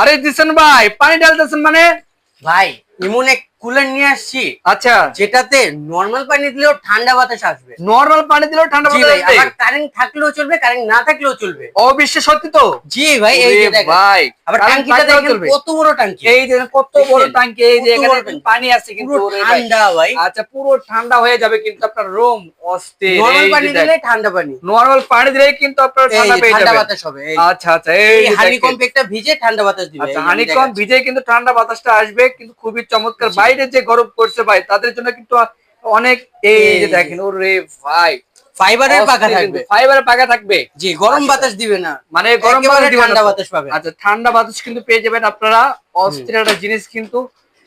আরে দিছেন ভাই, পানি ঢালতেছেন মানে? ভাই এমন এক কুলার নিয়ে আসছি, আচ্ছা, যেটাতে নরমাল পানি দিলেও ঠান্ডা বাতাস আসবে। নরমাল পানি দিলেও ঠান্ডা জি বাতাস ভাই, আসবে? আবার কারেন্ট থাকলেও চলবে, কারেন্ট না থাকলেও চলবে। অবশ্যই সত্যি তো? জি ভাই, এই ওরে যে দেখেন, ভাই, আবার কারেন্ট টাঙ্কিটা থাকলেও দেখেন চলবে? কত বড় টাঙ্কি। এই যে কত বড় দেখছেন? টাঙ্কি, এই যে কত এখানে বড় টাঙ্কি, পানি আছে কিন্তু। পুরো ওরে ভাই, ঠান্ডা ভাই। আচ্ছা, পুরো ঠান্ডা হয়ে যাবে কিন্তু আপনার রুম। অস্থির। নরমাল এই পানি যে দেখ, দিলে ঠান্ডা পানি, নরমাল পানি দিলেই কিন্তু আপনার এই ঠান্ডা যে পেয়ে ঠান্ডা যাবেন। বাতাস হবে। আচ্ছা আচ্ছা, এই এই যে হানি দেখেন। কম্পেক্টটা ভিজে ঠান্ডা বাতাস দিবে। আচ্ছা, এই যে আমি হানিকম দেখাচ্ছি। ভিজে কিন্তু ঠান্ডা বাতাসটা আসবে, কিন্তু খুবই চমৎকার। জি বাইরে যে গরম করছে ভাই, তাদের জন্য কিন্তু অনেক। এই যে এই যে দেখেন, ওরে ভাই, ফাইবারের পাখা অস্থির কিন্তু। থাকবে। ফাইবারের পাখা থাকবে? জি, গরম আচ্ছা, বাতাস দিবে না, মানে গরম একেবারে বাতাস দিবেন না ঠান্ডা তো? বাতাস পাবেন। আচ্ছা, ঠান্ডা বাতাস কিন্তু পেয়ে যাবেন আপনারা। হুম, অস্থির একটা জিনিস কিন্তু।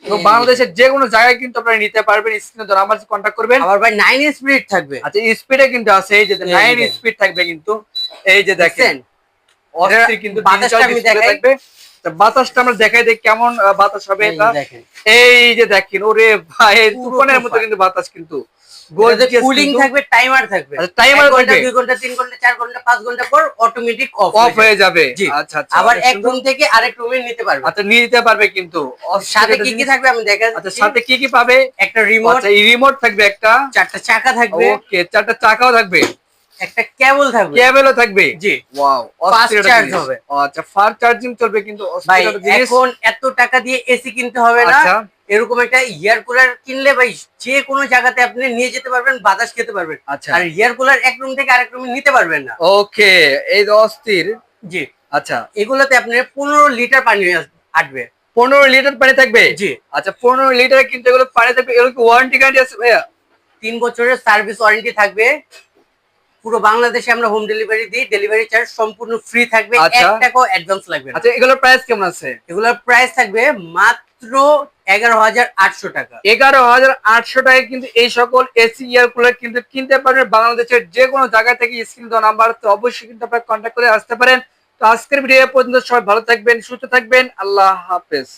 এবং এই যে বাংলাদেশের দেখেন। যে কোনো জায়গায় কিন্তু আপনারা নিতে পারবেন। স্ক্রিনে ধরে আমার কন্ট্যাক্ট করবেন। আবার ভাই 9 স্পিরিট থাকবে। আচ্ছা, স্পিডে কিন্তু আছে, এই যে এই যে 9 দেখেন, স্পিড থাকবে কিন্তু। এই যে দেখেন, দেখছেন? এটার অস্থির কিন্তু ডিজিটাল বাতাসটা আমি ডিসপ্লে দেখাই। থাকবে। তা বাতাসটা আমরা দেখাই দিই কেমন বাতাস হবে এই যে এটা। দেখেন, এই যে দেখেন, ওরে ভাই, পুরো তুফানের মতো তুফান। কিন্তু বাতাস কিন্তু। এটাতে গর্জিয়াস কুলিং কিন্তু। থাকবে, টাইমার থাকবে। আচ্ছা, 1 টাইমার ঘন্টা, থাকবে? 2 ঘন্টা, 3 ঘন্টা, 4 ঘন্টা, 5 ঘন্টা পর অটোমেটিক অফ অফ হয়ে যাবে। হয়ে যাবে? জি। আচ্ছা আচ্ছা, আবার অনেক এক সুন্দর। রুম থেকে আরেক রুমে নিতে পারবে। আচ্ছা, নিয়ে নিতে পারবে কিন্তু। অস্থির সাথে একটা কি কি জিনিস। থাকবে আমি আচ্ছা, দেখাচ্ছি। সাথে কি কি পাবে? একটা রিমোট, আচ্ছা, এই রিমোট থাকবে একটা। 4টা চাকা থাকবে, ওকে, চারটা চাকাও থাকবে। একটা কেবল থাকবে। কেবলও থাকবে? জি, ওয়াও, ফাস্ট অস্থির একটা চার্জ জিনিস। হবে। ও আচ্ছা, ফাস্ট চার্জিং চলবে কিন্তু। ভাই অস্থির একটা জিনিস। এখন এত টাকা দিয়ে এসি কিনতে হবে না, আচ্ছা এরকম একটা এয়ার কুলার কিনলে ভাই যে কোনো জায়গাতে আপনি নিয়ে যেতে পারবেন, বাতাস খেতে পারবেন। আচ্ছা, আর এয়ার কুলার এক রুম থেকে আরেক রুমে নিতে পারবেন না। ওকে, এই যে অস্থির। জি, আচ্ছা, এগুলোতে আপনার 15 লিটার পানি আটবে। 15 লিটার পানি থাকবে? জি, আচ্ছা, 15 লিটারে কিন্তু এগুলো পানি থাকবে। এগুলো কি ওয়ারেন্টি গ্যারান্টি আছে ভাইয়া? 3 বছরের সার্ভিস ওয়ারেন্টি থাকবে। পুরো বাংলাদেশে আমরা হোম ডেলিভারি দিই, ডেলিভারি চার্জ সম্পূর্ণ ফ্রি থাকবে, আচ্ছা 1 টাকাও অ্যাডভান্স লাগবে না। আচ্ছা, এগুলোর প্রাইস কেমন আছে? এগুলোর প্রাইস থাকবে মাত্র 11,800 টাকা। 11,800 টাকায় কিন্তু এই সকল এসি এয়ার কুলার কিন্তু কিনতে পারবেন বাংলাদেশের যে কোনো জায়গা থেকে। স্ক্রিন দেওয়া নাম্বার তো অবশ্যই কিন্তু আপনারা কন্ট্যাক্ট করে আসতে পারেন। তো আজকের ভিডিও পর্যন্ত সবাই ভালো থাকবেন, সুস্থ থাকবেন। আল্লাহ হাফেজ।